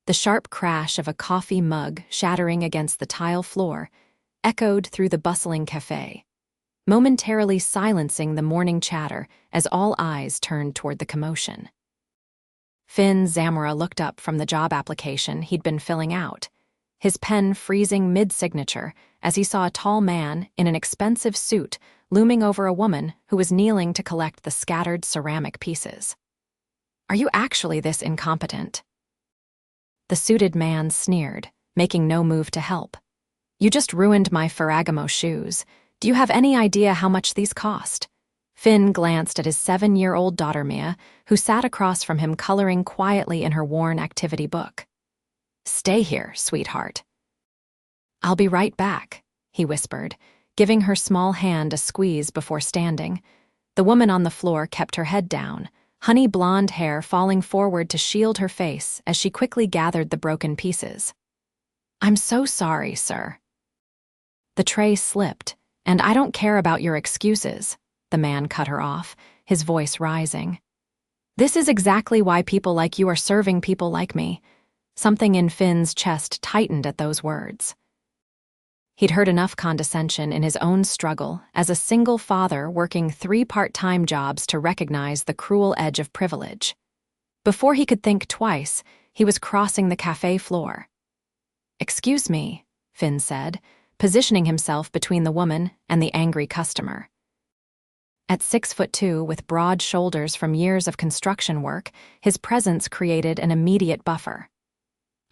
The sharp crash of a coffee mug shattering against the tile floor echoed through the bustling café, momentarily silencing the morning chatter as all eyes turned toward the commotion. Zamora looked up from the job application he'd been filling out, his pen freezing mid-signature as he saw a tall man in an expensive suit looming over a woman who was kneeling to collect the scattered ceramic pieces. "Are you actually this incompetent?" The suited man sneered, making no move to help. "You just ruined my Ferragamo shoes. Do you have any idea how much these cost?" Finn glanced at his 7-year-old daughter Mia, who sat across from him coloring quietly in her worn activity book. "Stay here, sweetheart." "I'll be right back," he whispered, giving her small hand a squeeze before standing. The woman on the floor kept her head down, honey blonde hair falling forward to shield her face as she quickly gathered the broken pieces. "I'm so sorry, sir." The tray slipped, "And I don't care about your excuses," the man cut her off, his voice rising. "This is exactly why people like you are serving people like me." Something in Finn's chest tightened at those words. He'd heard enough condescension in his own struggle as a single father working 3 part-time jobs to recognize the cruel edge of privilege. Before he could think twice, he was crossing the cafe floor. "Excuse me," Finn said, positioning himself between the woman and the angry customer. At 6'2", with broad shoulders from years of construction work, his presence created an immediate buffer.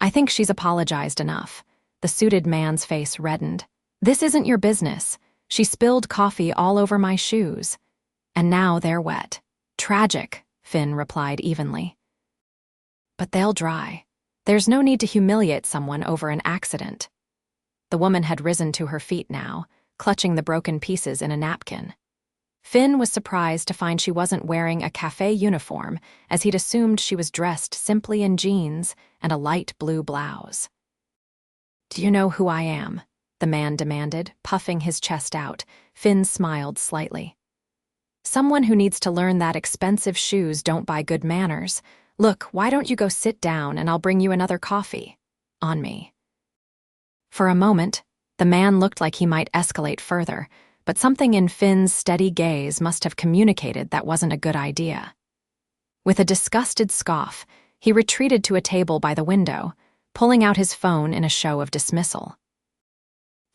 "I think she's apologized enough." The suited man's face reddened. "This isn't your business. She spilled coffee all over my shoes. And now they're wet." "Tragic," Finn replied evenly. "But they'll dry. There's no need to humiliate someone over an accident." The woman had risen to her feet now, clutching the broken pieces in a napkin. Finn was surprised to find she wasn't wearing a cafe uniform, as he'd assumed she was dressed simply in jeans and a light blue blouse. "Do you know who I am?" the man demanded, puffing his chest out. Finn smiled slightly. "Someone who needs to learn that expensive shoes don't buy good manners. Look, why don't you go sit down and I'll bring you another coffee? On me." For a moment, the man looked like he might escalate further, but something in Finn's steady gaze must have communicated that wasn't a good idea. With a disgusted scoff, he retreated to a table by the window, pulling out his phone in a show of dismissal.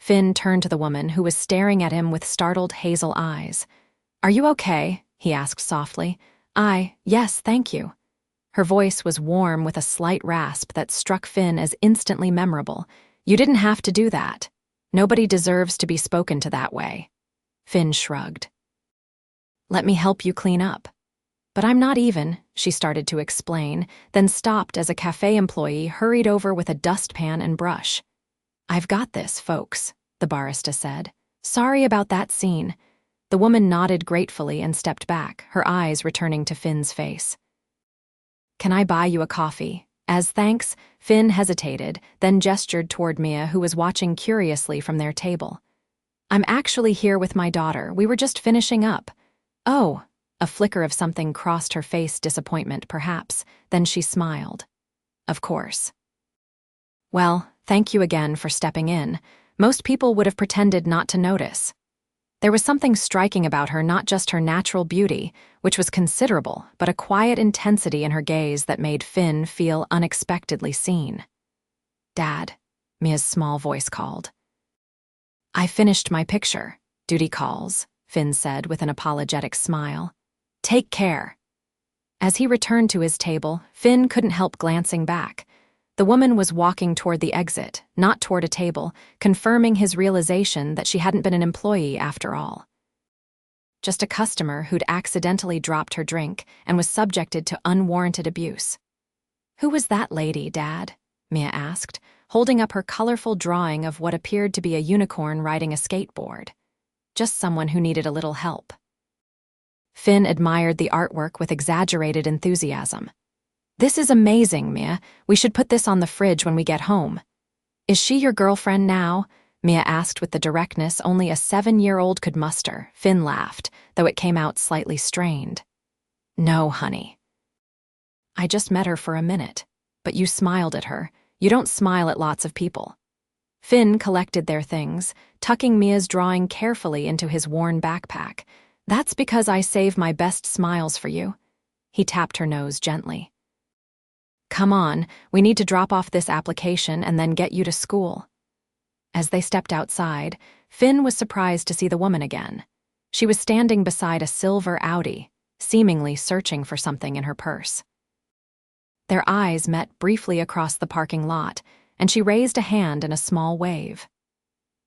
Finn turned to the woman who was staring at him with startled hazel eyes. "Are you okay?" he asked softly. Yes, thank you." Her voice was warm with a slight rasp that struck Finn as instantly memorable. "You didn't have to do that. Nobody deserves to be spoken to that way." Finn shrugged. "Let me help you clean up." "But I'm not even," she started to explain, then stopped as a cafe employee hurried over with a dustpan and brush. "I've got this, folks," the barista said. "Sorry about that scene." The woman nodded gratefully and stepped back, her eyes returning to Finn's face. "Can I buy you a coffee?" As thanks, Finn hesitated, then gestured toward Mia, who was watching curiously from their table. "I'm actually here with my daughter. We were just finishing up." "Oh." A flicker of something crossed her face, disappointment perhaps, then she smiled. "Of course." "Well, thank you again for stepping in. Most people would have pretended not to notice." There was something striking about her, not just her natural beauty, which was considerable, but a quiet intensity in her gaze that made Finn feel unexpectedly seen. "Dad," Mia's small voice called. "I finished my picture. Duty calls," Finn said with an apologetic smile. "Take care." As he returned to his table, Finn couldn't help glancing back. The woman was walking toward the exit, not toward a table, confirming his realization that she hadn't been an employee after all. Just a customer who'd accidentally dropped her drink and was subjected to unwarranted abuse. "Who was that lady, Dad?" Mia asked, holding up her colorful drawing of what appeared to be a unicorn riding a skateboard. "Just someone who needed a little help." Finn admired the artwork with exaggerated enthusiasm. "This is amazing, Mia. We should put this on the fridge when we get home." "Is she your girlfriend now?" Mia asked with the directness only a 7-year-old could muster. Finn laughed, though it came out slightly strained. "No, honey. I just met her for a minute. but you smiled at her. You don't smile at lots of people. Finn collected their things, tucking Mia's drawing carefully into his worn backpack. That's because I save my best smiles for you. He tapped her nose gently. Come on, we need to drop off this application and then get you to school. As they stepped outside, Finn was surprised to see the woman again. She was standing beside a silver Audi, seemingly searching for something in her purse. Their eyes met briefly across the parking lot, and she raised a hand in a small wave.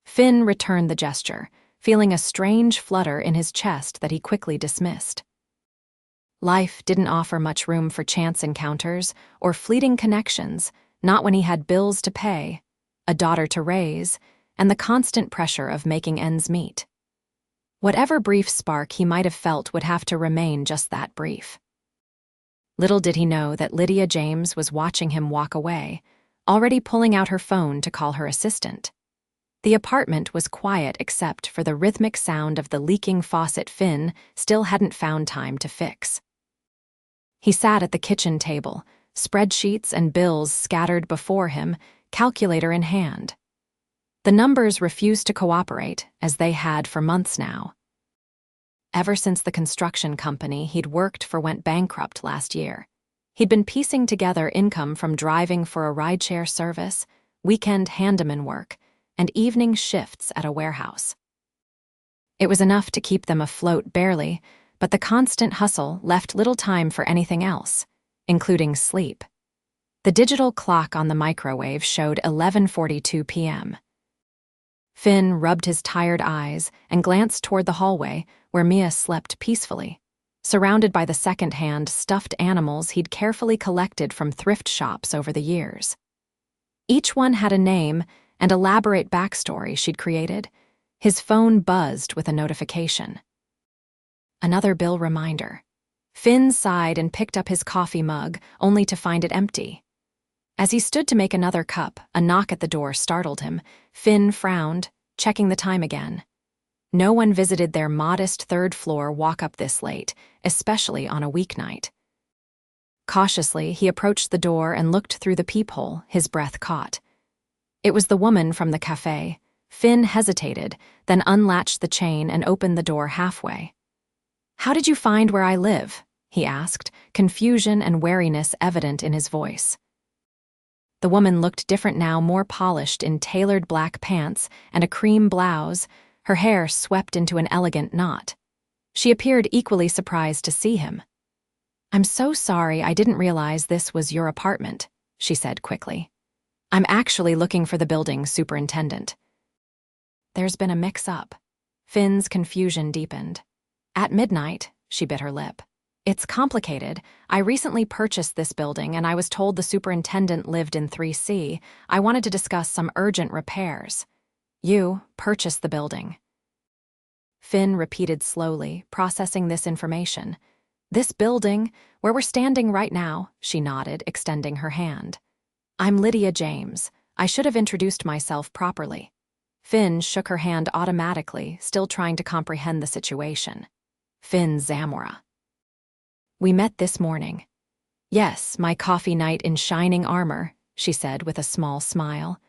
Finn returned the gesture, feeling a strange flutter in his chest that he quickly dismissed. Life didn't offer much room for chance encounters or fleeting connections, not when he had bills to pay, a daughter to raise, and the constant pressure of making ends meet. Whatever brief spark he might have felt would have to remain just that brief. Little did he know that Lydia James was watching him walk away, already pulling out her phone to call her assistant. The apartment was quiet except for the rhythmic sound of the leaking faucet Finn still hadn't found time to fix. He sat at the kitchen table, spreadsheets and bills scattered before him, calculator in hand. The numbers refused to cooperate, as they had for months now. Ever since the construction company he'd worked for went bankrupt last year, he'd been piecing together income from driving for a rideshare service, weekend handyman work, and evening shifts at a warehouse. It was enough to keep them afloat barely, but the constant hustle left little time for anything else, including sleep. The digital clock on the microwave showed 11:42 p.m. Finn rubbed his tired eyes and glanced toward the hallway where Mia slept peacefully, surrounded by the second-hand stuffed animals he'd carefully collected from thrift shops over the years. Each one had a name and elaborate backstory she'd created. His phone buzzed with a notification. Another bill reminder. Finn sighed and picked up his coffee mug, only to find it empty. As he stood to make another cup, a knock at the door startled him. Finn frowned, checking the time again. No one visited their modest third-floor walk-up this late, especially on a weeknight. Cautiously, he approached the door and looked through the peephole, his breath caught. It was the woman from the café. Finn hesitated, then unlatched the chain and opened the door halfway. "How did you find where I live?" he asked, confusion and wariness evident in his voice. The woman looked different now, more polished in tailored black pants and a cream blouse, her hair swept into an elegant knot. She appeared equally surprised to see him. "I'm so sorry, I didn't realize this was your apartment," she said quickly. "I'm actually looking for the building superintendent." There's been a mix-up. Finn's confusion deepened. At midnight, she bit her lip. "It's complicated. I recently purchased this building and I was told the superintendent lived in 3C. I wanted to discuss some urgent repairs. You purchased the building." Finn repeated slowly, processing this information. "This building, where we're standing right now," she nodded, extending her hand. "I'm Lydia James. I should have introduced myself properly." Finn shook her hand automatically, still trying to comprehend the situation. "Finn Zamora." "We met this morning." "Yes, my coffee knight in shining armor," she said with a small smile.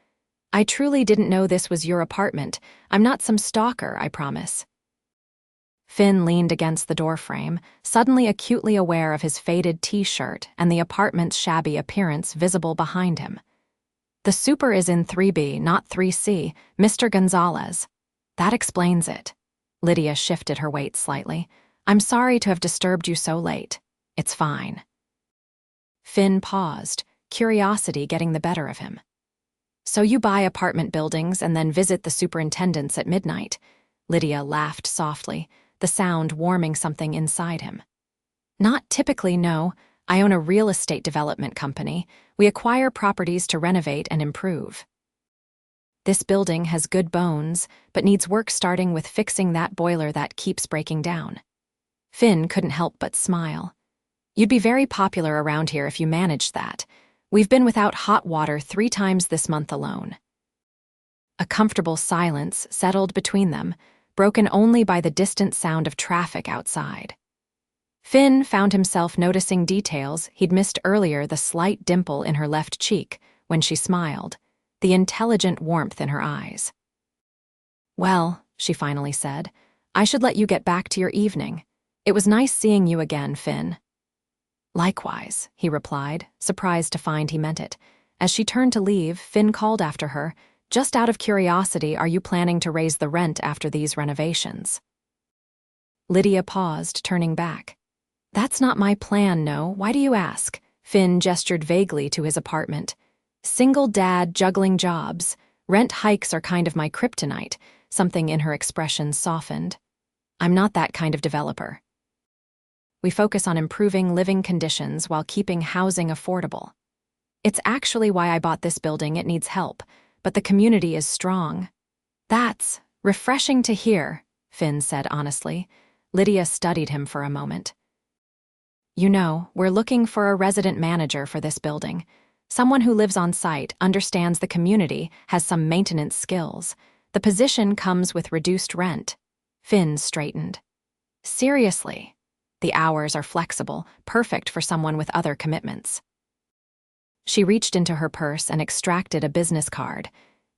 "I truly didn't know this was your apartment. I'm not some stalker, I promise." Finn leaned against the doorframe, suddenly acutely aware of his faded t-shirt and the apartment's shabby appearance visible behind him. "The super is in 3B, not 3C, Mr. Gonzalez." "That explains it." Lydia shifted her weight slightly. "I'm sorry to have disturbed you so late." "It's fine." Finn paused, curiosity getting the better of him. "So you buy apartment buildings and then visit the superintendents at midnight?" Lydia laughed softly, the sound warming something inside him. "Not typically, no. I own a real estate development company. We acquire properties to renovate and improve. This building has good bones, but needs work starting with fixing that boiler that keeps breaking down." Finn couldn't help but smile. "You'd be very popular around here if you managed that. We've been without hot water 3 times this month alone." A comfortable silence settled between them, broken only by the distant sound of traffic outside. Finn found himself noticing details he'd missed earlier, the slight dimple in her left cheek when she smiled, the intelligent warmth in her eyes. "Well," she finally said, "I should let you get back to your evening. It was nice seeing you again, Finn." "Likewise," he replied, surprised to find he meant it. As she turned to leave, Finn called after her, "Just out of curiosity, are you planning to raise the rent after these renovations?" Lydia paused, turning back. "That's not my plan, no. Why do you ask?" Finn gestured vaguely to his apartment. "Single dad juggling jobs. Rent hikes are kind of my kryptonite." Something in her expression softened. "I'm not that kind of developer. We focus on improving living conditions while keeping housing affordable. It's actually why I bought this building. It needs help, but the community is strong." "That's refreshing to hear," Finn said honestly. Lydia studied him for a moment. "You know, we're looking for a resident manager for this building. Someone who lives on site, understands the community, has some maintenance skills. The position comes with reduced rent." Finn straightened. "Seriously? The hours are flexible, perfect for someone with other commitments." She reached into her purse and extracted a business card.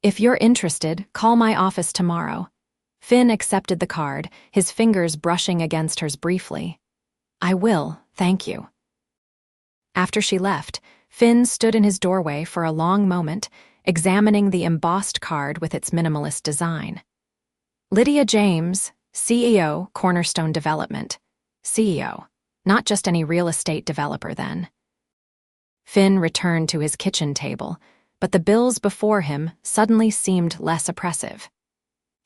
"If you're interested, call my office tomorrow." Finn accepted the card, his fingers brushing against hers briefly. "I will, thank you." After she left, Finn stood in his doorway for a long moment, examining the embossed card with its minimalist design. Lydia James, CEO, Cornerstone Development. CEO. Not just any real estate developer, then. Finn returned to his kitchen table, but the bills before him suddenly seemed less oppressive.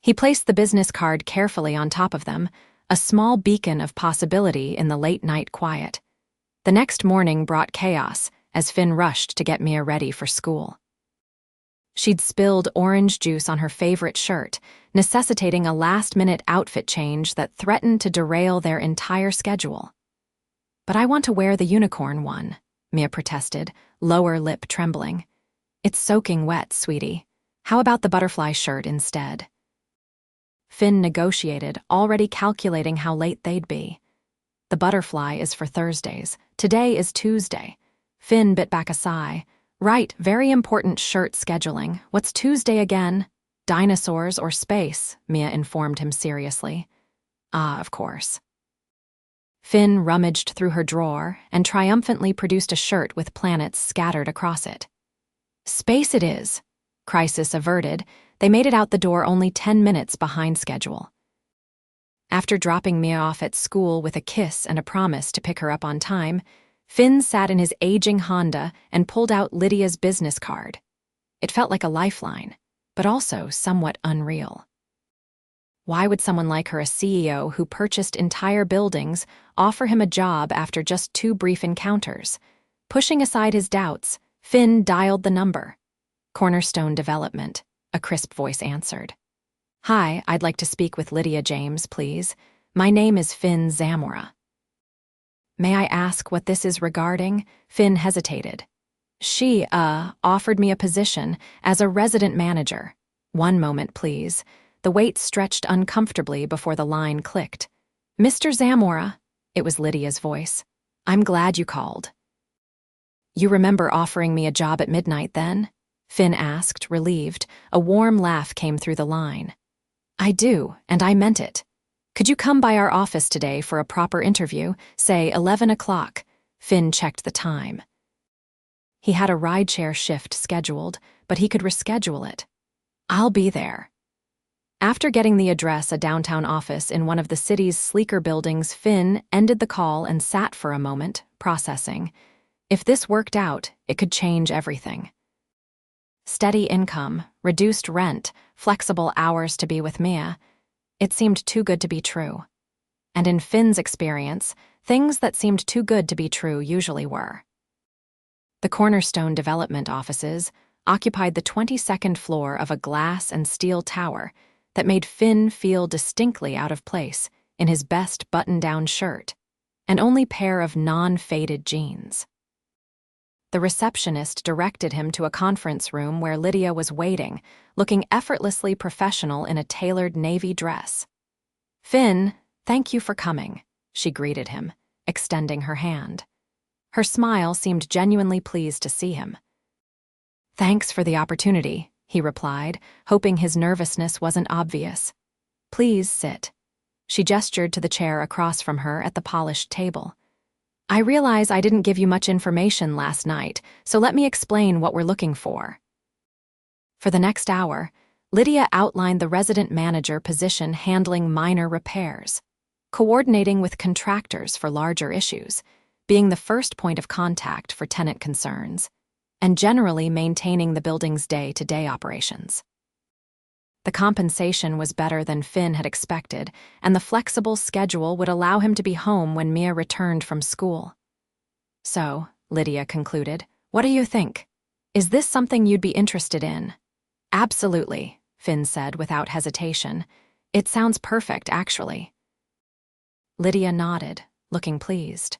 He placed the business card carefully on top of them, a small beacon of possibility in the late-night quiet. The next morning brought chaos as Finn rushed to get Mia ready for school. She'd spilled orange juice on her favorite shirt, necessitating a last-minute outfit change that threatened to derail their entire schedule. "But I want to wear the unicorn one," Mia protested, lower lip trembling. "It's soaking wet, sweetie. How about the butterfly shirt instead?" Finn negotiated, already calculating how late they'd be. "The butterfly is for Thursdays. Today is Tuesday." Finn bit back a sigh. "Right, very important shirt scheduling. What's Tuesday again?" "Dinosaurs or space," Mia informed him seriously. "Ah, of course." Finn rummaged through her drawer and triumphantly produced a shirt with planets scattered across it. "Space it is." Crisis averted, they made it out the door only 10 minutes behind schedule. After dropping Mia off at school with a kiss and a promise to pick her up on time, Finn sat in his aging Honda and pulled out Lydia's business card. It felt like a lifeline, but also somewhat unreal. Why would someone like her, a CEO who purchased entire buildings, offer him a job after just 2 brief encounters? Pushing aside his doubts, Finn dialed the number. "Cornerstone Development," a crisp voice answered. "Hi, I'd like to speak with Lydia James, please. My name is Finn Zamora." "May I ask what this is regarding?" Finn hesitated. She offered me a position as a resident manager." "One moment, please." The wait stretched uncomfortably before the line clicked. "Mr. Zamora," it was Lydia's voice. "I'm glad you called." "You remember offering me a job at midnight then?" Finn asked, relieved. A warm laugh came through the line. "I do, and I meant it. Could you come by our office today for a proper interview, say 11 o'clock? Finn checked the time. He had a rideshare shift scheduled, but he could reschedule it. "I'll be there." After getting the address, a downtown office in one of the city's sleeker buildings, Finn ended the call and sat for a moment, processing. If this worked out, it could change everything. Steady income, reduced rent, flexible hours to be with Mia. It seemed too good to be true. And in Finn's experience, things that seemed too good to be true usually were. The Cornerstone Development offices occupied the 22nd floor of a glass and steel tower that made Finn feel distinctly out of place in his best button-down shirt and only pair of non-faded jeans. The receptionist directed him to a conference room where Lydia was waiting, looking effortlessly professional in a tailored navy dress. "Finn, thank you for coming," she greeted him, extending her hand. Her smile seemed genuinely pleased to see him. "Thanks for the opportunity," he replied, hoping his nervousness wasn't obvious. "Please sit." She gestured to the chair across from her at the polished table. "I realize I didn't give you much information last night, so let me explain what we're looking for." For the next hour, Lydia outlined the resident manager position handling minor repairs, coordinating with contractors for larger issues, being the first point of contact for tenant concerns, and generally maintaining the building's day-to-day operations. The compensation was better than Finn had expected, and the flexible schedule would allow him to be home when Mia returned from school. "So," Lydia concluded, "what do you think? Is this something you'd be interested in?" "Absolutely," Finn said without hesitation. "It sounds perfect, actually." Lydia nodded, looking pleased.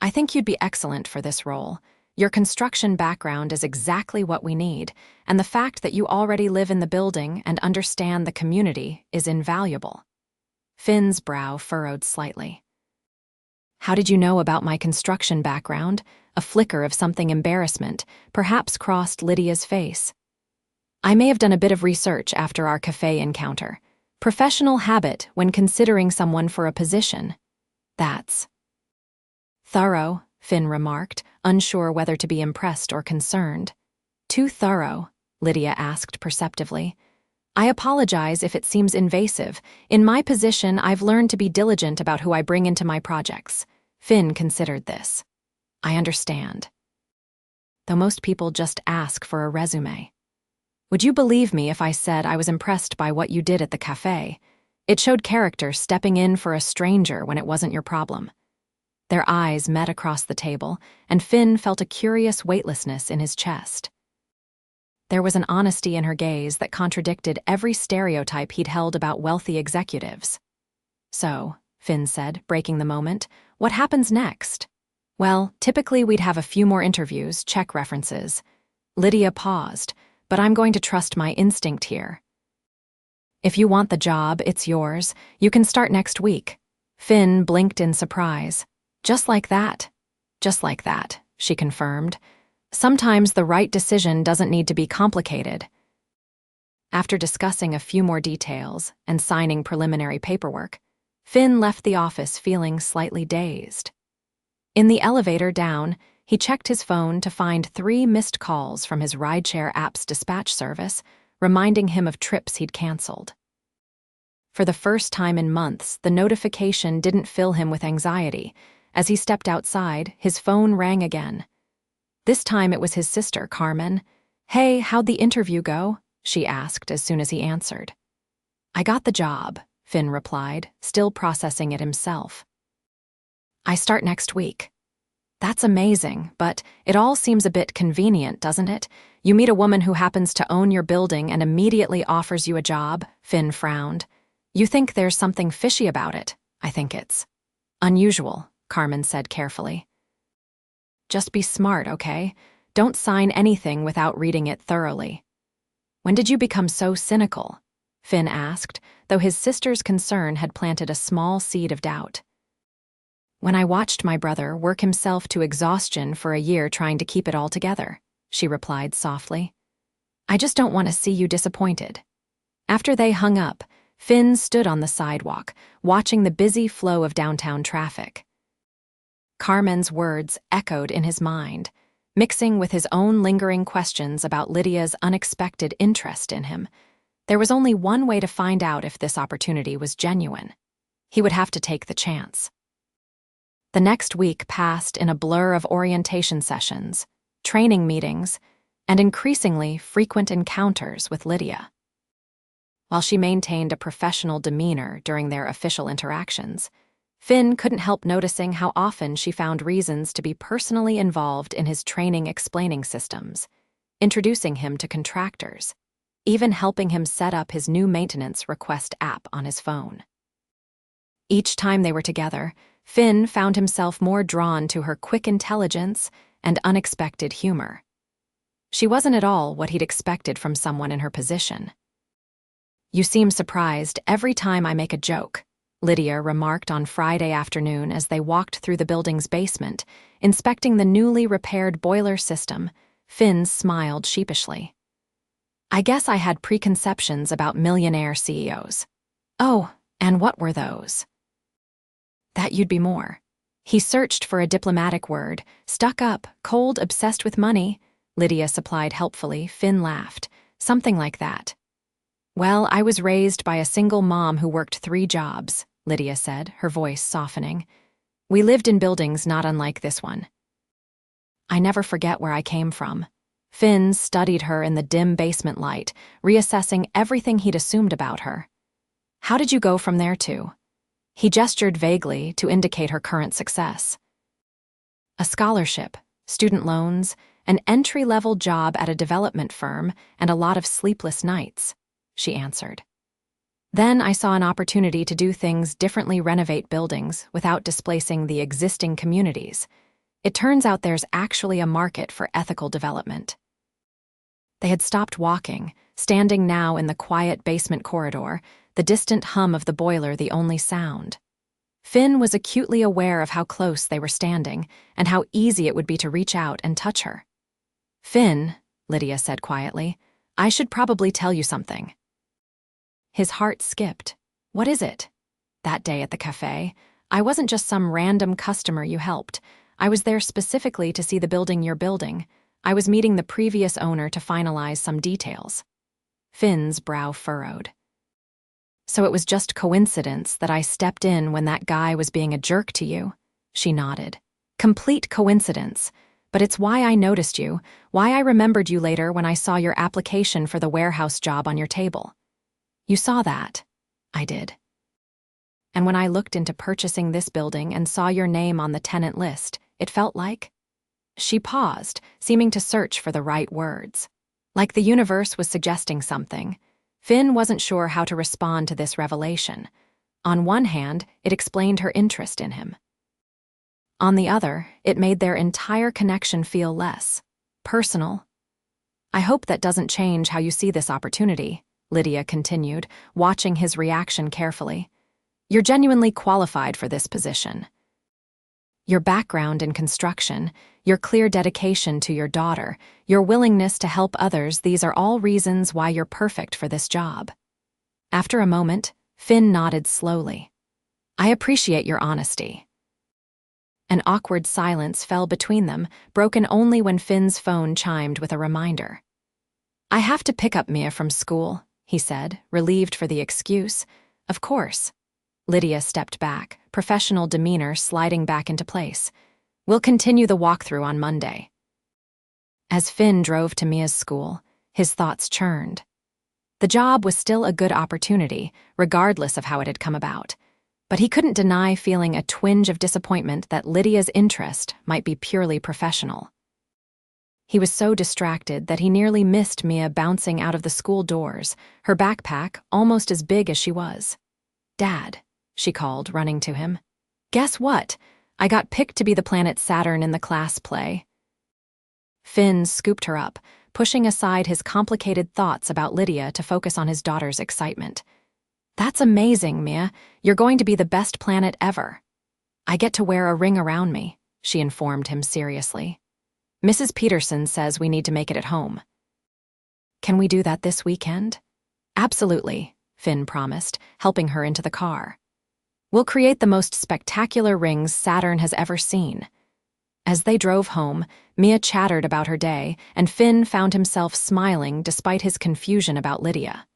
"I think you'd be excellent for this role. Your construction background is exactly what we need, and the fact that you already live in the building and understand the community is invaluable." Finn's brow furrowed slightly. "How did you know about my construction background?" A flicker of something embarrassment perhaps crossed Lydia's face. "I may have done a bit of research after our café encounter. Professional habit when considering someone for a position. That's thorough," Finn remarked, unsure whether to be impressed or concerned. "Too thorough?" Lydia asked perceptively. "I apologize if it seems invasive. In my position, I've learned to be diligent about who I bring into my projects." Finn considered this. "I understand. Though most people just ask for a resume. Would you believe me if I said I was impressed by what you did at the café? It showed character, stepping in for a stranger when it wasn't your problem." Their eyes met across the table, and Finn felt a curious weightlessness in his chest. There was an honesty in her gaze that contradicted every stereotype he'd held about wealthy executives. "So," Finn said, breaking the moment, "what happens next?" "Well, typically we'd have a few more interviews, check references." Lydia paused, "But I'm going to trust my instinct here." "If you want the job, it's yours. You can start next week." Finn blinked in surprise. "Just like that?" "Just like that," she confirmed. "Sometimes the right decision doesn't need to be complicated." After discussing a few more details and signing preliminary paperwork, Finn left the office feeling slightly dazed. In the elevator down, he checked his phone to find 3 missed calls from his rideshare app's dispatch service, reminding him of trips he'd canceled. For the first time in months, the notification didn't fill him with anxiety. As he stepped outside, his phone rang again. This time it was his sister, Carmen. "Hey, how'd the interview go?" she asked as soon as he answered. "I got the job," Finn replied, still processing it himself. "I start next week." "That's amazing, but it all seems a bit convenient, doesn't it? You meet a woman who happens to own your building and immediately offers you a job," Finn frowned. "You think there's something fishy about it. I think it's unusual," Carmen said carefully. "Just be smart, okay? Don't sign anything without reading it thoroughly." "When did you become so cynical?" Finn asked, though his sister's concern had planted a small seed of doubt. "When I watched my brother work himself to exhaustion for a year trying to keep it all together," she replied softly. "I just don't want to see you disappointed." After they hung up, Finn stood on the sidewalk, watching the busy flow of downtown traffic. Carmen's words echoed in his mind, mixing with his own lingering questions about Lydia's unexpected interest in him. There was only one way to find out if this opportunity was genuine. He would have to take the chance. The next week passed in a blur of orientation sessions, training meetings, and increasingly frequent encounters with Lydia. While she maintained a professional demeanor during their official interactions, Finn couldn't help noticing how often she found reasons to be personally involved in his training explaining systems, introducing him to contractors, even helping him set up his new maintenance request app on his phone. Each time they were together, Finn found himself more drawn to her quick intelligence and unexpected humor. She wasn't at all what he'd expected from someone in her position. "You seem surprised every time I make a joke," Lydia remarked on Friday afternoon as they walked through the building's basement, inspecting the newly repaired boiler system. Finn smiled sheepishly. I guess I had preconceptions about millionaire CEOs. Oh, and what were those? That you'd be more. He searched for a diplomatic word. Stuck up, cold, obsessed with money, Lydia supplied helpfully. Finn laughed. Something like that. Well, I was raised by a single mom who worked 3 jobs, Lydia said, her voice softening. We lived in buildings not unlike this one. I never forget where I came from. Finn studied her in the dim basement light, reassessing everything he'd assumed about her. How did you go from there to? He gestured vaguely to indicate her current success. A scholarship, student loans, an entry-level job at a development firm, and a lot of sleepless nights, she answered. Then I saw an opportunity to do things differently, renovate buildings without displacing the existing communities. It turns out there's actually a market for ethical development. They had stopped walking, standing now in the quiet basement corridor, the distant hum of the boiler the only sound. Finn was acutely aware of how close they were standing and how easy it would be to reach out and touch her. Finn, Lydia said quietly, I should probably tell you something. His heart skipped. What is it? That day at the café, I wasn't just some random customer you helped. I was there specifically to see the building you're building. I was meeting the previous owner to finalize some details. Finn's brow furrowed. So it was just coincidence that I stepped in when that guy was being a jerk to you? She nodded. Complete coincidence. But it's why I noticed you, why I remembered you later when I saw your application for the warehouse job on your table. You saw that? I did. And when I looked into purchasing this building and saw your name on the tenant list, it felt like... She paused, seeming to search for the right words. Like the universe was suggesting something. Finn wasn't sure how to respond to this revelation. On one hand, it explained her interest in him. On the other, it made their entire connection feel less personal. I hope that doesn't change how you see this opportunity, Lydia continued, watching his reaction carefully. You're genuinely qualified for this position. Your background in construction, your clear dedication to your daughter, your willingness to help others, these are all reasons why you're perfect for this job. After a moment, Finn nodded slowly. I appreciate your honesty. An awkward silence fell between them, broken only when Finn's phone chimed with a reminder. I have to pick up Mia from school, he said, relieved for the excuse. Of course. Lydia stepped back, professional demeanor sliding back into place. We'll continue the walkthrough on Monday. As Finn drove to Mia's school, his thoughts churned. The job was still a good opportunity, regardless of how it had come about. But he couldn't deny feeling a twinge of disappointment that Lydia's interest might be purely professional. He was so distracted that he nearly missed Mia bouncing out of the school doors, her backpack almost as big as she was. Dad, she called, running to him. Guess what? I got picked to be the planet Saturn in the class play. Finn scooped her up, pushing aside his complicated thoughts about Lydia to focus on his daughter's excitement. That's amazing, Mia. You're going to be the best planet ever. I get to wear a ring around me, she informed him seriously. Mrs. Peterson says we need to make it at home. Can we do that this weekend? Absolutely, Finn promised, helping her into the car. We'll create the most spectacular rings Saturn has ever seen. As they drove home, Mia chattered about her day, and Finn found himself smiling despite his confusion about Lydia.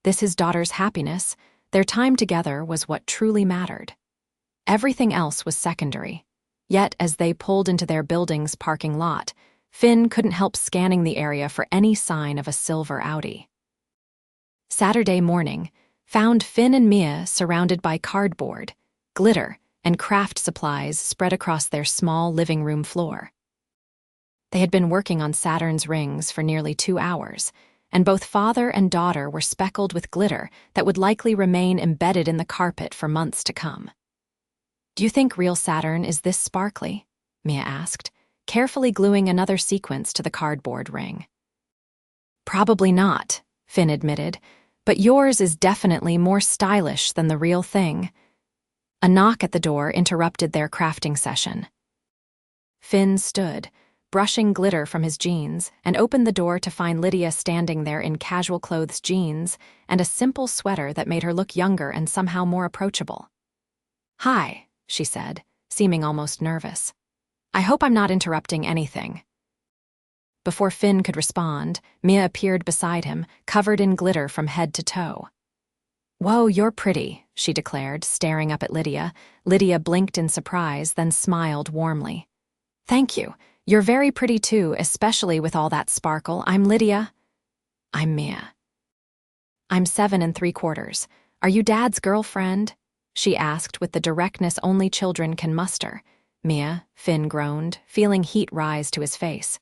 His daughter's happiness, their time together, was what truly mattered. Everything else was secondary. Yet, as they pulled into their building's parking lot, Finn couldn't help scanning the area for any sign of a silver Audi. Saturday morning found Finn and Mia surrounded by cardboard, glitter, and craft supplies spread across their small living room floor. They had been working on Saturn's rings for nearly 2 hours, and both father and daughter were speckled with glitter that would likely remain embedded in the carpet for months to come. Do you think real Saturn is this sparkly? Mia asked, carefully gluing another sequence to the cardboard ring. Probably not, Finn admitted, But yours is definitely more stylish than the real thing. A knock at the door interrupted their crafting session. Finn stood, brushing glitter from his jeans, and opened the door to find Lydia standing there in casual clothes jeans and a simple sweater that made her look younger and somehow more approachable. "Hi," she said, seeming almost nervous. "I hope I'm not interrupting anything." Before Finn could respond, Mia appeared beside him, covered in glitter from head to toe. "Whoa, you're pretty," she declared, staring up at Lydia. Lydia blinked in surprise, then smiled warmly. "Thank you. You're very pretty too, especially with all that sparkle. I'm Lydia." "I'm Mia." "I'm 7 3/4. Are you Dad's girlfriend?" she asked with the directness only children can muster. "Mia," Finn groaned, feeling heat rise to his face.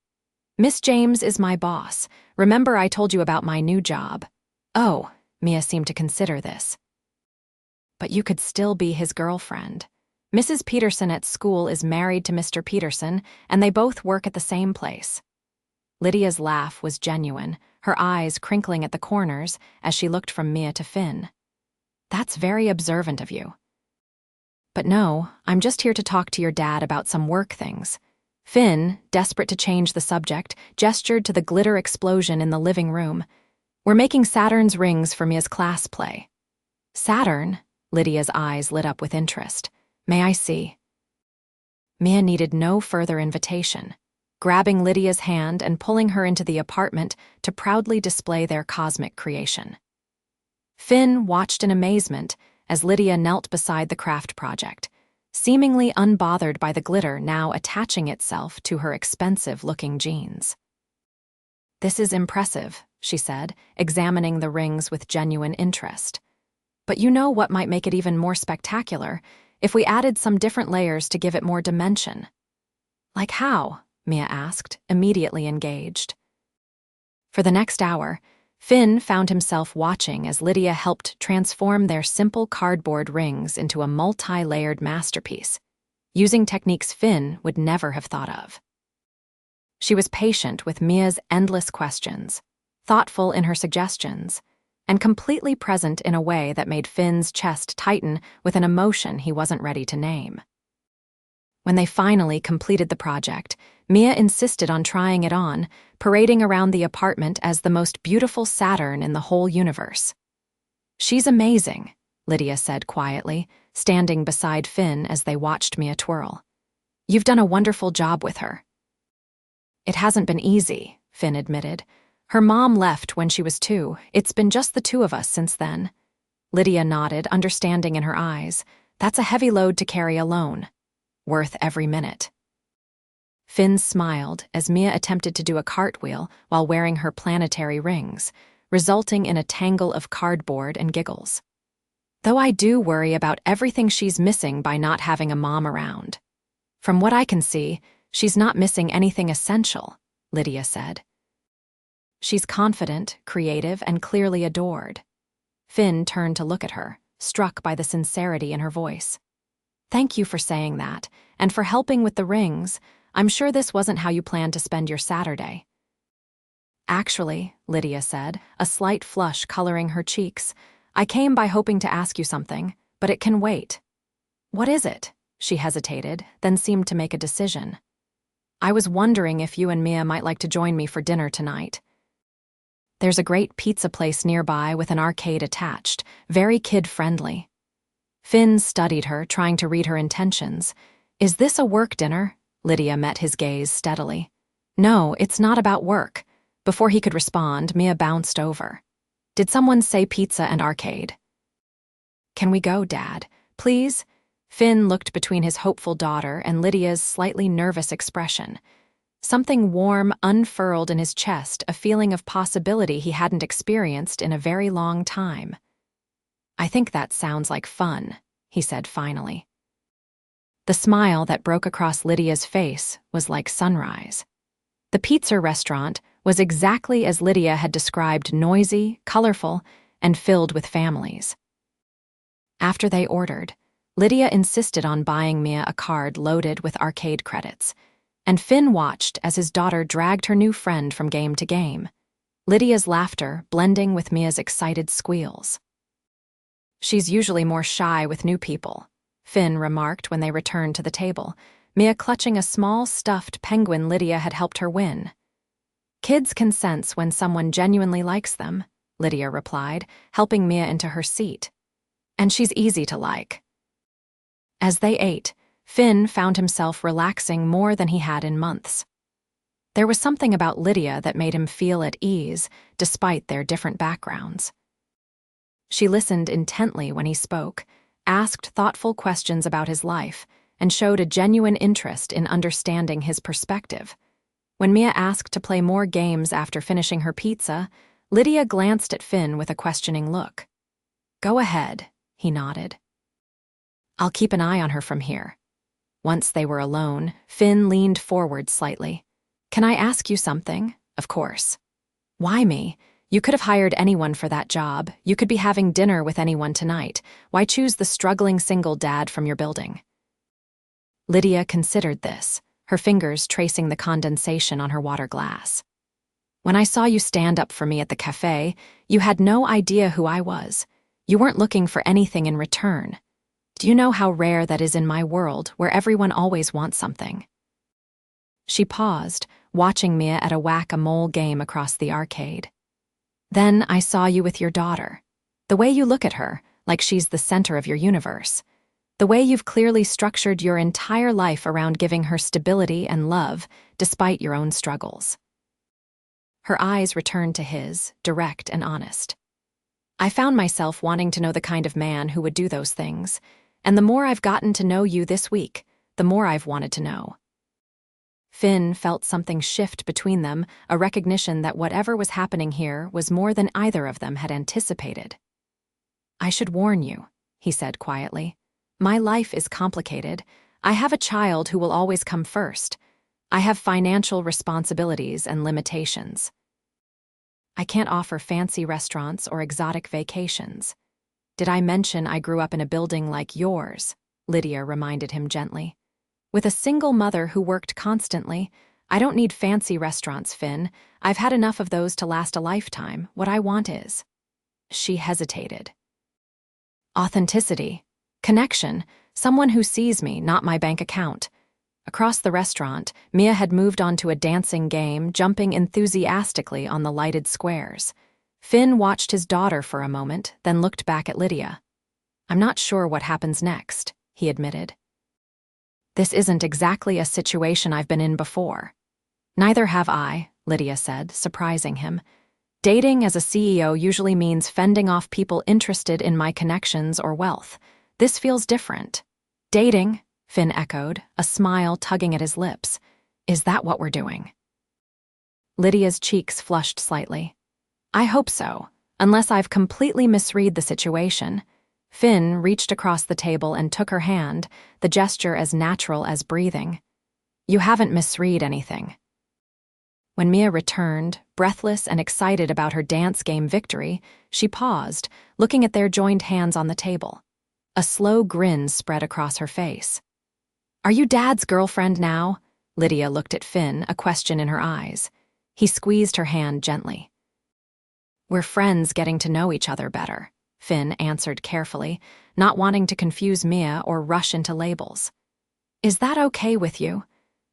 "Miss James is my boss. Remember I told you about my new job?" "Oh," Mia seemed to consider this. "But you could still be his girlfriend. Mrs. Peterson at school is married to Mr. Peterson, and they both work at the same place." Lydia's laugh was genuine, her eyes crinkling at the corners as she looked from Mia to Finn. "That's very observant of you." "But no, I'm just here to talk to your dad about some work things." Finn, desperate to change the subject, gestured to the glitter explosion in the living room. "We're making Saturn's rings for Mia's class play." "Saturn?" Lydia's eyes lit up with interest. "May I see?" Mia needed no further invitation, grabbing Lydia's hand and pulling her into the apartment to proudly display their cosmic creation. Finn watched in amazement as Lydia knelt beside the craft project, seemingly unbothered by the glitter now attaching itself to her expensive-looking jeans. "This is impressive," she said, examining the rings with genuine interest. "But you know what might make it even more spectacular? If we added some different layers to give it more dimension." "Like how?" Mia asked, immediately engaged. For the next hour, Finn found himself watching as Lydia helped transform their simple cardboard rings into a multi-layered masterpiece, using techniques Finn would never have thought of. She was patient with Mia's endless questions, thoughtful in her suggestions, and completely present in a way that made Finn's chest tighten with an emotion he wasn't ready to name. When they finally completed the project, Mia insisted on trying it on, parading around the apartment as the most beautiful Saturn in the whole universe. "She's amazing," Lydia said quietly, standing beside Finn as they watched Mia twirl. "You've done a wonderful job with her." "It hasn't been easy," Finn admitted. "Her mom left when she was 2. It's been just the 2 of us since then." Lydia nodded, understanding in her eyes. "That's a heavy load to carry alone. Worth every minute." Finn smiled as Mia attempted to do a cartwheel while wearing her planetary rings, resulting in a tangle of cardboard and giggles. "Though I do worry about everything she's missing by not having a mom around." "From what I can see, she's not missing anything essential," Lydia said. "She's confident, creative, and clearly adored." Finn turned to look at her, struck by the sincerity in her voice. "Thank you for saying that, and for helping with the rings. I'm sure this wasn't how you planned to spend your Saturday." "Actually," Lydia said, a slight flush coloring her cheeks, "I came by hoping to ask you something, but it can wait." "What is it?" She hesitated, then seemed to make a decision. "I was wondering if you and Mia might like to join me for dinner tonight. There's a great pizza place nearby with an arcade attached, very kid-friendly." Finn studied her, trying to read her intentions. "Is this a work dinner?" Lydia met his gaze steadily. "No, it's not about work." Before he could respond, Mia bounced over. "Did someone say pizza and arcade?" "Can we go, Dad? Please?" Finn looked between his hopeful daughter and Lydia's slightly nervous expression. Something warm unfurled in his chest, a feeling of possibility he hadn't experienced in a very long time. "I think that sounds like fun," he said finally. The smile that broke across Lydia's face was like sunrise. The pizza restaurant was exactly as Lydia had described, noisy, colorful, and filled with families. After they ordered, Lydia insisted on buying Mia a card loaded with arcade credits, and Finn watched as his daughter dragged her new friend from game to game. Lydia's laughter blending with Mia's excited squeals. She's usually more shy with new people, Finn remarked when they returned to the table, Mia clutching a small stuffed penguin Lydia had helped her win. Kids can sense when someone genuinely likes them, Lydia replied, helping Mia into her seat. And she's easy to like. As they ate, Finn found himself relaxing more than he had in months. There was something about Lydia that made him feel at ease, despite their different backgrounds. She listened intently when he spoke, asked thoughtful questions about his life, and showed a genuine interest in understanding his perspective. When Mia asked to play more games after finishing her pizza, Lydia glanced at Finn with a questioning look. "Go ahead," he nodded. "I'll keep an eye on her from here." Once they were alone, Finn leaned forward slightly. "Can I ask you something?" "Of course." "Why me? You could have hired anyone for that job. You could be having dinner with anyone tonight. Why choose the struggling single dad from your building?" Lydia considered this, her fingers tracing the condensation on her water glass. "When I saw you stand up for me at the café, you had no idea who I was. You weren't looking for anything in return. Do you know how rare that is in my world, where everyone always wants something?" She paused, watching Mia at a whack-a-mole game across the arcade. "Then I saw you with your daughter. The way you look at her, like she's the center of your universe. The way you've clearly structured your entire life around giving her stability and love, despite your own struggles." Her eyes returned to his, direct and honest. "I found myself wanting to know the kind of man who would do those things, and the more I've gotten to know you this week, the more I've wanted to know." Finn felt something shift between them, a recognition that whatever was happening here was more than either of them had anticipated. "I should warn you," he said quietly. "My life is complicated. I have a child who will always come first. I have financial responsibilities and limitations. I can't offer fancy restaurants or exotic vacations. Did I mention I grew up in a building like yours?" Lydia reminded him gently. "With a single mother who worked constantly, I don't need fancy restaurants, Finn. I've had enough of those to last a lifetime. What I want is..." She hesitated. "Authenticity. Connection. Someone who sees me, not my bank account." Across the restaurant, Mia had moved on to a dancing game, jumping enthusiastically on the lighted squares. Finn watched his daughter for a moment, then looked back at Lydia. "I'm not sure what happens next," he admitted. "This isn't exactly a situation I've been in before." "Neither have I," Lydia said, surprising him. "Dating as a CEO usually means fending off people interested in my connections or wealth. This feels different." "Dating?" Finn echoed, a smile tugging at his lips. "Is that what we're doing?" Lydia's cheeks flushed slightly. "I hope so, unless I've completely misread the situation." Finn reached across the table and took her hand, the gesture as natural as breathing. "You haven't misread anything." When Mia returned, breathless and excited about her dance game victory, she paused, looking at their joined hands on the table. A slow grin spread across her face. "Are you Dad's girlfriend now?" Lydia looked at Finn, a question in her eyes. He squeezed her hand gently. "We're friends getting to know each other better," Finn answered carefully, not wanting to confuse Mia or rush into labels. "Is that okay with you?"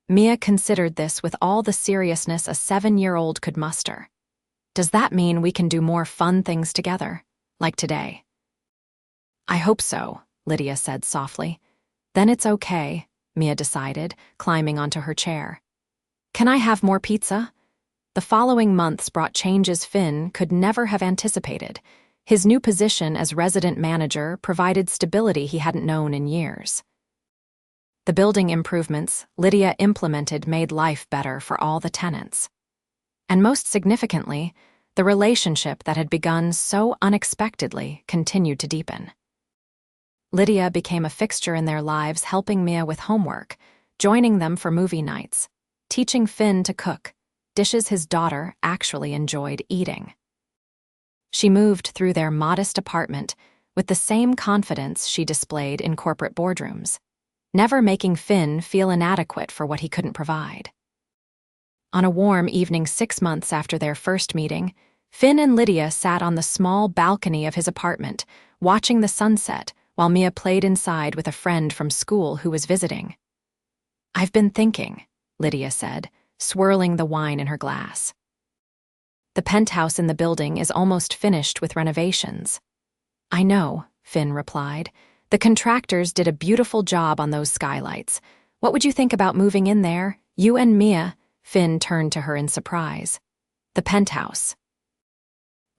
Mia considered this with all the seriousness a 7-year-old could muster. "Does that mean we can do more fun things together, like today?" "I hope so," Lydia said softly. "Then it's okay," Mia decided, climbing onto her chair. "Can I have more pizza?" The following months brought changes Finn could never have anticipated. His new position as resident manager provided stability he hadn't known in years. The building improvements Lydia implemented made life better for all the tenants. And most significantly, the relationship that had begun so unexpectedly continued to deepen. Lydia became a fixture in their lives, helping Mia with homework, joining them for movie nights, teaching Finn to cook, dishes his daughter actually enjoyed eating. She moved through their modest apartment with the same confidence she displayed in corporate boardrooms, never making Finn feel inadequate for what he couldn't provide. On a warm evening 6 months after their first meeting, Finn and Lydia sat on the small balcony of his apartment, watching the sunset while Mia played inside with a friend from school who was visiting. "I've been thinking," Lydia said, swirling the wine in her glass. "The penthouse in the building is almost finished with renovations." "I know," Finn replied. "The contractors did a beautiful job on those skylights. What would you think about moving in there? You and Mia?" Finn turned to her in surprise. "The penthouse."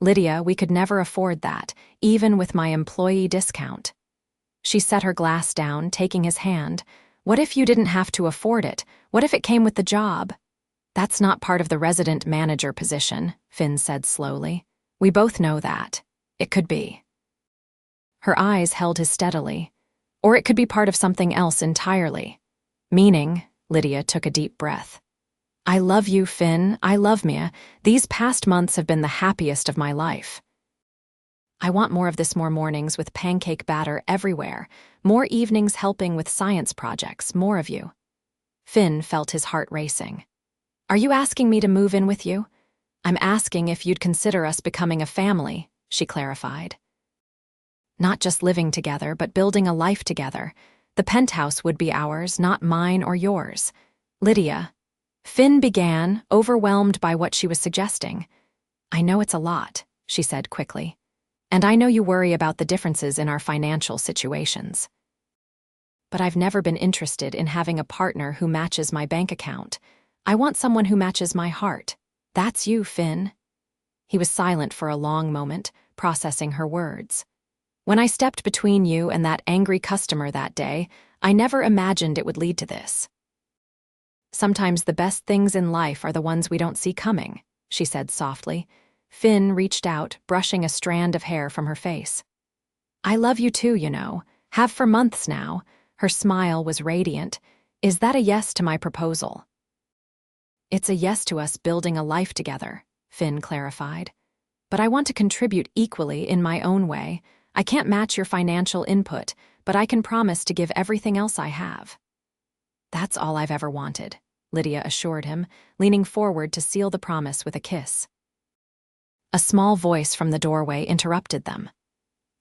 "Lydia, we could never afford that, even with my employee discount." She set her glass down, taking his hand. "What if you didn't have to afford it? What if it came with the job?" "That's not part of the resident manager position," Finn said slowly. "We both know that. It could be." Her eyes held his steadily. "Or it could be part of something else entirely." "Meaning," Lydia took a deep breath. "I love you, Finn. I love Mia. These past months have been the happiest of my life. I want more of this, more mornings with pancake batter everywhere, more evenings helping with science projects, more of you." Finn felt his heart racing. "Are you asking me to move in with you?" "I'm asking if you'd consider us becoming a family," she clarified. "Not just living together, but building a life together. The penthouse would be ours, not mine or yours." "Lydia," Finn began, overwhelmed by what she was suggesting. "I know it's a lot," she said quickly. "And I know you worry about the differences in our financial situations. But I've never been interested in having a partner who matches my bank account. I want someone who matches my heart. That's you, Finn." He was silent for a long moment, processing her words. "When I stepped between you and that angry customer that day, I never imagined it would lead to this." "Sometimes the best things in life are the ones we don't see coming," she said softly. Finn reached out, brushing a strand of hair from her face. "I love you too, you know. Have for months now." Her smile was radiant. "Is that a yes to my proposal?" "It's a yes to us building a life together," Finn clarified. "But I want to contribute equally in my own way. I can't match your financial input, but I can promise to give everything else I have." "That's all I've ever wanted," Lydia assured him, leaning forward to seal the promise with a kiss. A small voice from the doorway interrupted them.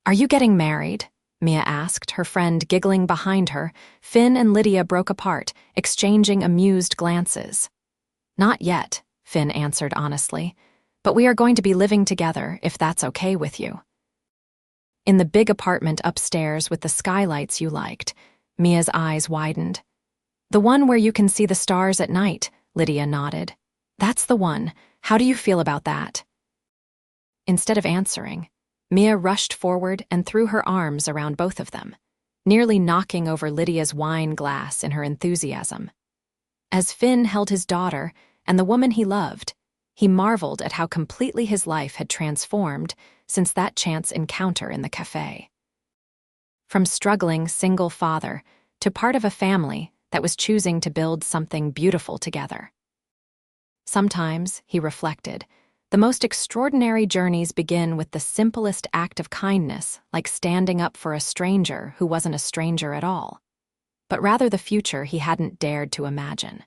"Are you getting married?" Mia asked, her friend giggling behind her. Finn and Lydia broke apart, exchanging amused glances. "Not yet," Finn answered honestly, "but we are going to be living together, if that's okay with you." "In the big apartment upstairs with the skylights you liked," Mia's eyes widened. "The one where you can see the stars at night," Lydia nodded. "That's the one. How do you feel about that?" Instead of answering, Mia rushed forward and threw her arms around both of them, nearly knocking over Lydia's wine glass in her enthusiasm. As Finn held his daughter and the woman he loved, he marveled at how completely his life had transformed since that chance encounter in the café. From struggling single father to part of a family that was choosing to build something beautiful together. Sometimes, he reflected, the most extraordinary journeys begin with the simplest act of kindness, like standing up for a stranger who wasn't a stranger at all, but rather the future he hadn't dared to imagine.